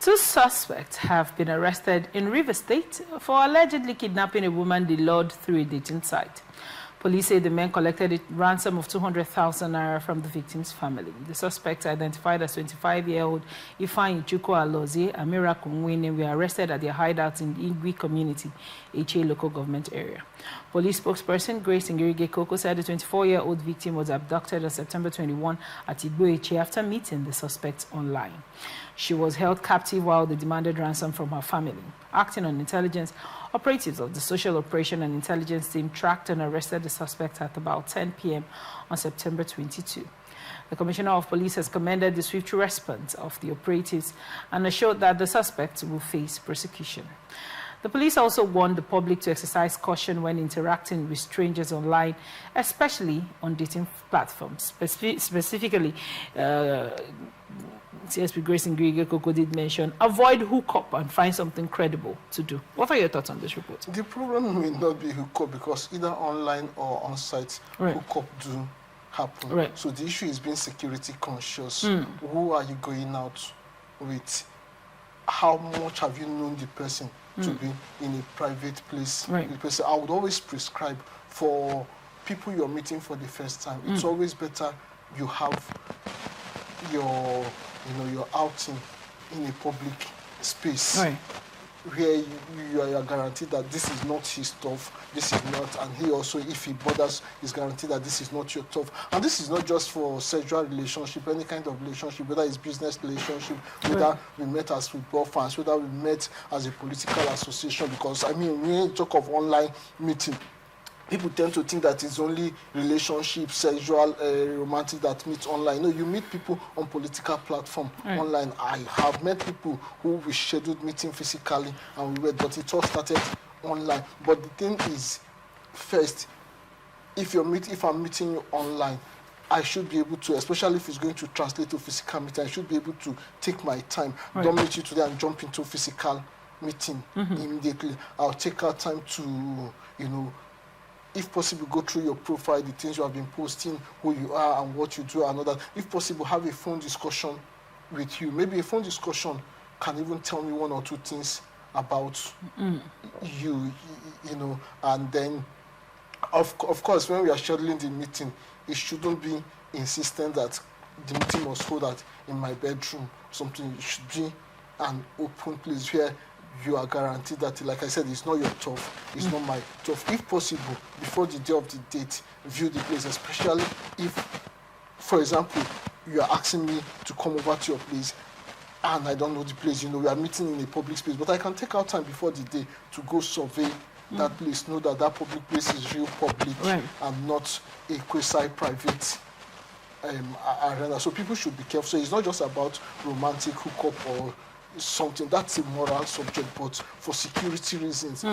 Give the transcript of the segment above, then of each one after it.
Two suspects have been arrested in Rivers State for allegedly kidnapping a woman they lured through a dating site. Police say the men collected a ransom of 200,000 naira from the victim's family. The suspects, identified as 25-year-old Ifeanyi Chukwu Alozie and Amira Kunwene, were arrested at their hideout in the Igwe community, HA local government area. Police spokesperson Grace Ngirige Koko said the 24-year-old victim was abducted on September 21 at Igwe HA after meeting the suspects online. She was held captive while they demanded ransom from her family. Acting on intelligence, operatives of the Social Operation and Intelligence Team tracked and arrested the suspect at about 10 p.m. on September 22. The Commissioner of Police has commended the swift response of the operatives and assured that the suspects will face prosecution. The police also warned the public to exercise caution when interacting with strangers online, especially on dating platforms. Specifically, CSP Grace Ngirige Koko did mention, avoid hookup and find something credible to do. What are your thoughts on this report? The problem may not be hookup because either online or on-site hookup do happen. Right. So the issue is being security conscious. Who are you going out with? How much have you known the person to be in a private place? Right. The person, I would always prescribe for people you're meeting for the first time. It's always better you have your outing in a public space, Right. where you are guaranteed that this is not his stuff, this is not, and he also, if he bothers, is guaranteed that this is not your stuff. And this is not just for sexual relationship, any kind of relationship, whether it's business relationship, whether we met as football fans, whether we met as a political association, because, I mean, when you talk of online meeting, people tend to think that it's only relationship, sexual, romantic that meet online. No, you meet people on political platform online. I have met people who we scheduled meeting physically and we went, but it all started online. But the thing is, first, if I'm meeting you online, I should be able to, especially if it's going to translate to physical meeting, I should be able to take my time. Don't meet you today and jump into physical meeting immediately. I'll take our time to, if possible, go through your profile, the things you have been posting, who you are and what you do and all that. If possible, have a phone discussion with you. Maybe a phone discussion can even tell me one or two things about you, and then, of course, when we are scheduling the meeting, it shouldn't be insistent that the meeting must hold that in my bedroom, something. It should be an open place where you are guaranteed that, like I said, it's not your turf, it's not my turf. If possible, before the day of the date, view the place, especially if, for example, you are asking me to come over to your place and I don't know the place, we are meeting in a public space, but I can take out time before the day to go survey that place, know that that public place is real public and not a quasi-private arena. So people should be careful. So it's not just about romantic hookup or something. That's a moral subject, but for security reasons,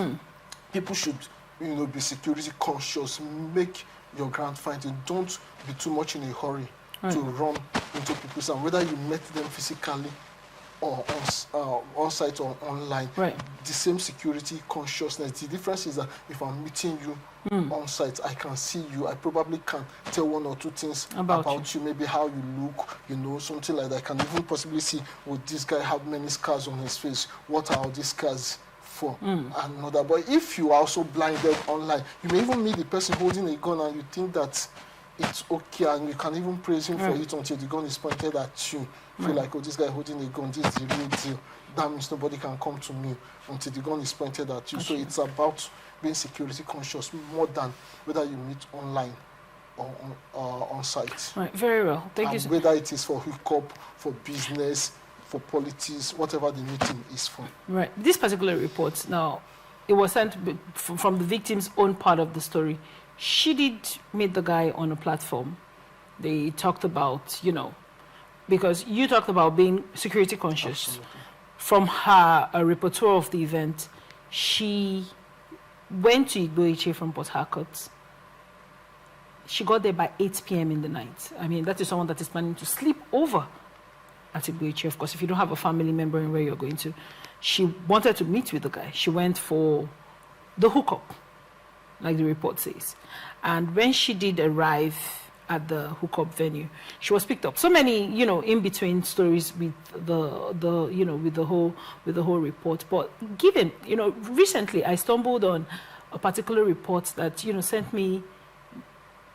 people should, be security conscious. Make your ground finding. Don't be too much in a hurry to run into people's, and whether you met them physically or on site or online, the same security consciousness. The difference is that if I'm meeting you on site, I can see you. I probably can tell one or two things about you, maybe how you look, something like that. I can even possibly see, would this guy have many scars on his face? What are all these scars for? And all that. But if you are also blinded online, you may even meet the person holding a gun and you think that it's okay, and you can even praise him for it until the gun is pointed at you. Feel like, oh, this guy holding a gun, this is the real deal. That means nobody can come to me until the gun is pointed at you. So it's about being security conscious more than whether you meet online or on site. Right, very well. Thank you. Whether it is for hookup, for business, for politics, whatever the meeting is for. Right. This particular report, now, it was sent from the victim's own part of the story. She did meet the guy on a platform. They talked about, because you talked about being security conscious. Absolutely. From her repertoire of the event, she went to Igbo from Port Harcourt. She got there by 8 p.m. in the night. I mean, that is someone that is planning to sleep over at Igbo. Of course, if you don't have a family member in where you're going to. She wanted to meet with the guy. She went for the hookup, like the report says. And when she did arrive at the hookup venue. She was picked up. So many, in between stories with with the whole report. But given, recently I stumbled on a particular report that, sent me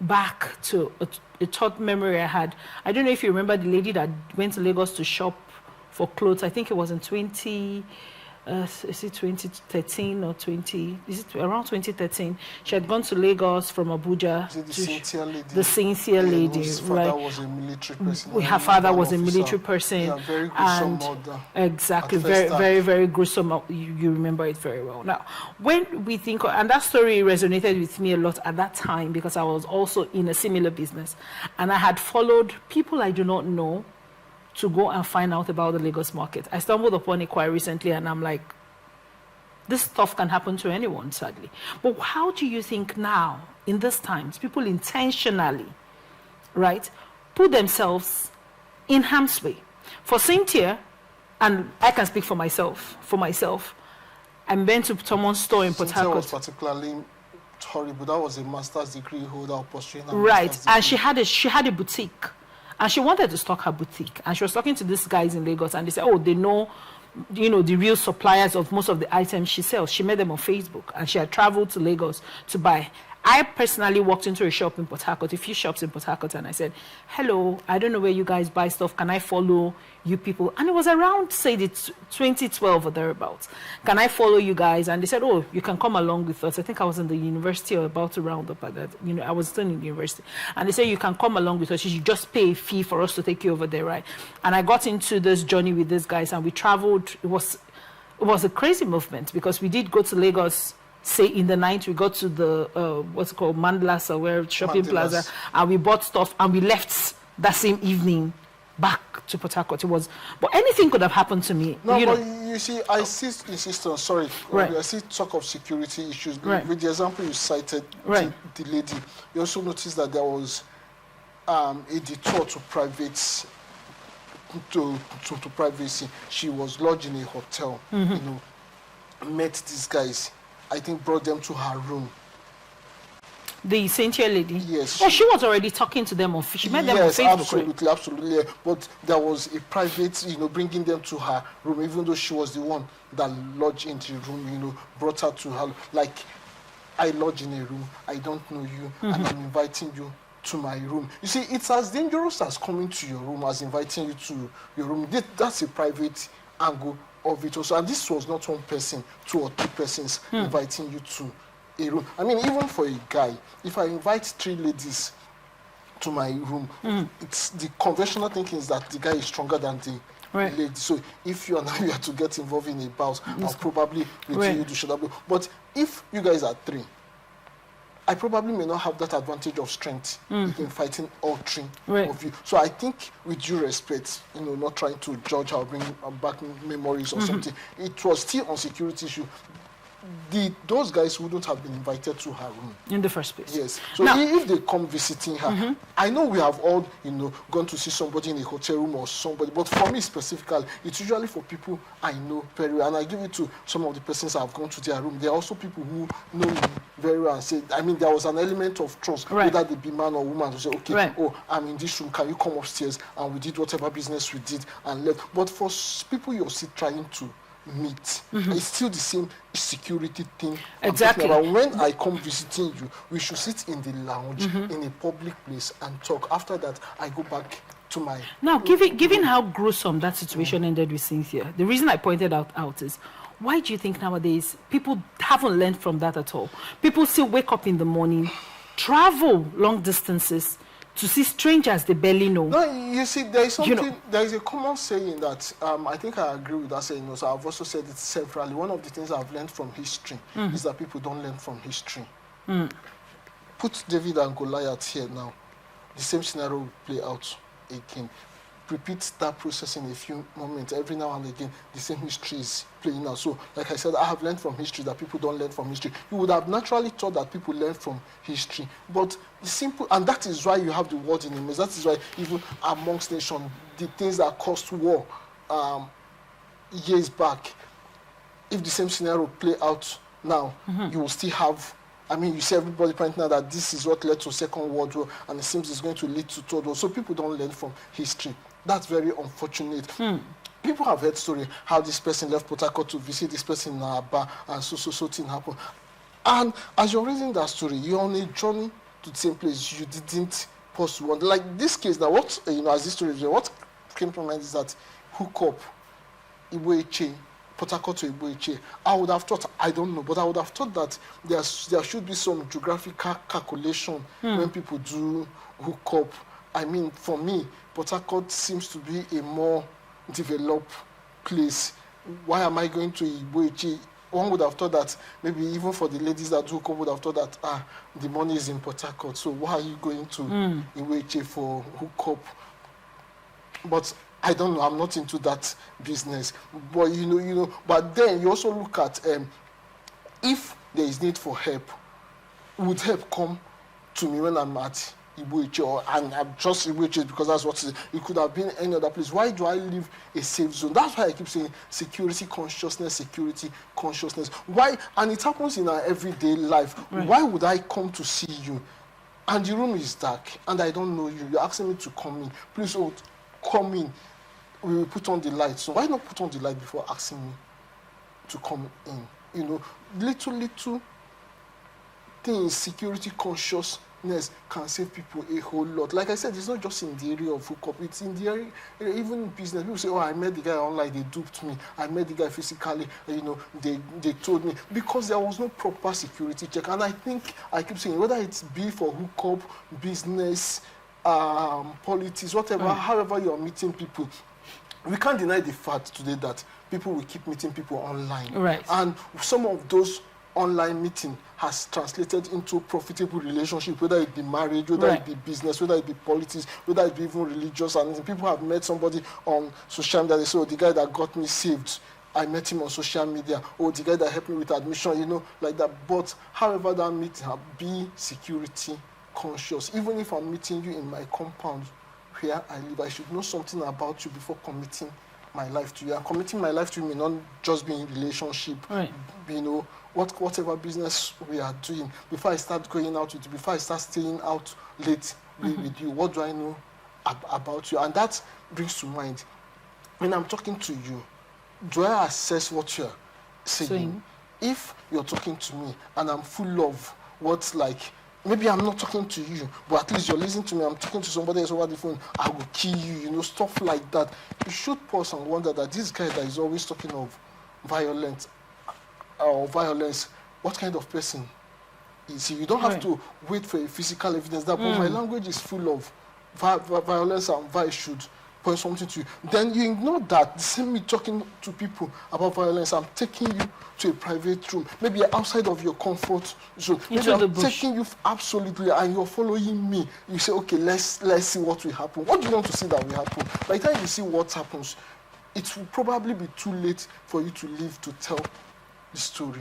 back to a thought memory I had. I don't know if you remember the lady that went to Lagos to shop for clothes. I think it was in 2013 or 20? Is it around 2013? She had gone to Lagos from Abuja. The Cynthia lady. The Cynthia lady, whose father was a military person. Her father was a military person. Yeah, very gruesome murder. Exactly, very, very gruesome. You remember it very well. Now, when we think, and that story resonated with me a lot at that time because I was also in a similar business, and I had followed people I do not know to go and find out about the Lagos market. I stumbled upon it quite recently, and I'm like, this stuff can happen to anyone, sadly. But how do you think now, in these times, people intentionally, right, put themselves in harm's way? For Cynthia, and I can speak for myself, I went to someone's store in Port Harcourt. Cynthia was particularly horrible. That was a master's degree holder pursuing a right, and she had a boutique. And she wanted to stock her boutique. And she was talking to these guys in Lagos, and they said, oh, they know, the real suppliers of most of the items she sells. She met them on Facebook, and she had traveled to Lagos to buy. I personally walked into a shop in Port Harcourt, a few shops in Port Harcourt, and I said, hello, I don't know where you guys buy stuff. Can I follow you people? And it was around, say, 2012 or thereabouts. Can I follow you guys? And they said, oh, you can come along with us. I think I was in the university or about to round up at that. I was still in the university. And they said, you can come along with us. You should just pay a fee for us to take you over there, right? And I got into this journey with these guys, and we traveled. It was a crazy movement because we did go to Lagos. Say in the night, we got to the what's it called, Mandlas, or where shopping plaza, and we bought stuff, and we left that same evening back to Port Harcourt. But anything could have happened to me. No, but you see, I insist on, sorry, right. I see talk of security issues. Right. With the example you cited, right. the lady, you also noticed that there was a detour to private, to privacy. She was lodged in a hotel, met these guys. I think brought them to her room. The Cynthia lady? Yes. Oh, she was already talking to them she met them on Facebook. Yes, absolutely. But there was a private, bringing them to her room, even though she was the one that lodged into the room, brought her to her. Like, I lodge in a room, I don't know you, and I'm inviting you to my room. You see, it's as dangerous as coming to your room as inviting you to your room. That's a private angle of it also. And this was not one person, 2 or 3 persons inviting you to a room. I mean, even for a guy, if I invite 3 ladies to my room, it's the conventional thinking is that the guy is stronger than the lady. So if you and I are to get involved in a bout, I'll probably let you do shoulder blow. But if you guys are 3, I probably may not have that advantage of strength in fighting all 3 of you. So I think, with due respect, not trying to judge or bring back memories or something, it was still on security issue. Those guys wouldn't have been invited to her room in the first place. Yes. So now, if they come visiting her, I know we have all, gone to see somebody in a hotel room or somebody, but for me specifically, it's usually for people I know very well. And I give it to some of the persons I've gone to their room. There are also people who know me very well and say, there was an element of trust, whether they be man or woman, to say, okay, I'm in this room, can you come upstairs? And we did whatever business we did and left. But for people you're still trying to meet, it's still the same security thing. Exactly. When I come visiting you, we should sit in the lounge in a public place and talk. After that, I go back to my... Now, given how gruesome that situation ended with Cynthia, the reason I pointed out is, why do you think nowadays people haven't learned from that at all? People still wake up in the morning, travel long distances to see strangers they barely know. No, you see, there is something. There is a common saying that I think I agree with that saying. So I've also said it severally. One of the things I've learned from history is that people don't learn from history. Put David and Goliath here now. The same scenario will play out again. Repeat that process in a few moments. Every now and again, the same history is playing out. So, like I said, I have learned from history that people don't learn from history. You would have naturally thought that people learn from history. But the simple, and that is why you have the word in image. That is why even amongst nations, the things that caused war years back, if the same scenario play out now, you will still have I mean, you see everybody pointing out that this is what led to Second World War, and it seems it's going to lead to Third War. So people don't learn from history. That's very unfortunate. People have heard story how this person left Port Harcourt to visit this person in Aba, and so thing happened. And as you're reading that story, you're on a journey to the same place you didn't pursue. Like this case, now what, as this story is, what came to mind is that hook up Igbo Port Harcourt to Igbo. I would have thought, I don't know, but I would have thought that there should be some geographical calculation when people do hook up. I mean, for me, Port Harcourt seems to be a more developed place. Why am I going to Igbo? One would have thought that maybe even for the ladies that do hook up would have thought that the money is in Port Harcourt, so why are you going to Igbo for hook up? But I don't know, I'm not into that business. But but then you also look at if there is need for help, would help come to me when I'm at Igbo, and I'm just Igbo because that's what it could have been any other place. Why do I leave a safe zone? That's why I keep saying security consciousness. Why? And it happens in our everyday life. Right. Why would I come to see you and the room is dark and I don't know you? You're asking me to come in. Please, come in. We will put on the light. So why not put on the light before asking me to come in? Little things, security consciousness can save people a whole lot. Like I said, it's not just in the area of hookup, it's in the area, even in business. People say, I met the guy online, they duped me. I met the guy physically, they told me. Because there was no proper security check. And I keep saying, whether it's be for hookup, business, politics, whatever, however you're meeting people, we can't deny the fact today that people will keep meeting people online. Right. And some of those online meeting has translated into profitable relationship, whether it be marriage, whether it be business, whether it be politics, whether it be even religious. And people have met somebody on social media, they say, the guy that got me saved, I met him on social media. The guy that helped me with admission, like that. But however that meeting, be security conscious. Even if I'm meeting you in my compound where I live, I should know something about you before committing my life to you. And committing my life to you may not just be in relationship, whatever business we are doing. Before I start going out with you, before I start staying out late with you, what do I know about you? And that brings to mind, when I'm talking to you, do I assess what you're saying? If you're talking to me and I'm full of what's like, maybe I'm not talking to you, but at least you're listening to me, I'm talking to somebody else over the phone, I will kill you, stuff like that. You should pause and wonder that this guy that is always talking of violence, what kind of person is he? You don't have to wait for a physical evidence. That but my language is full of violence and vice should point something to you. Then you ignore that. Same me talking to people about violence. I'm taking you to a private room, maybe outside of your comfort zone. Maybe I'm taking you absolutely, and you're following me. You say, okay, let's see what will happen. What do you want to see that will happen? By the time you see what happens, it will probably be too late for you to live to tell the story.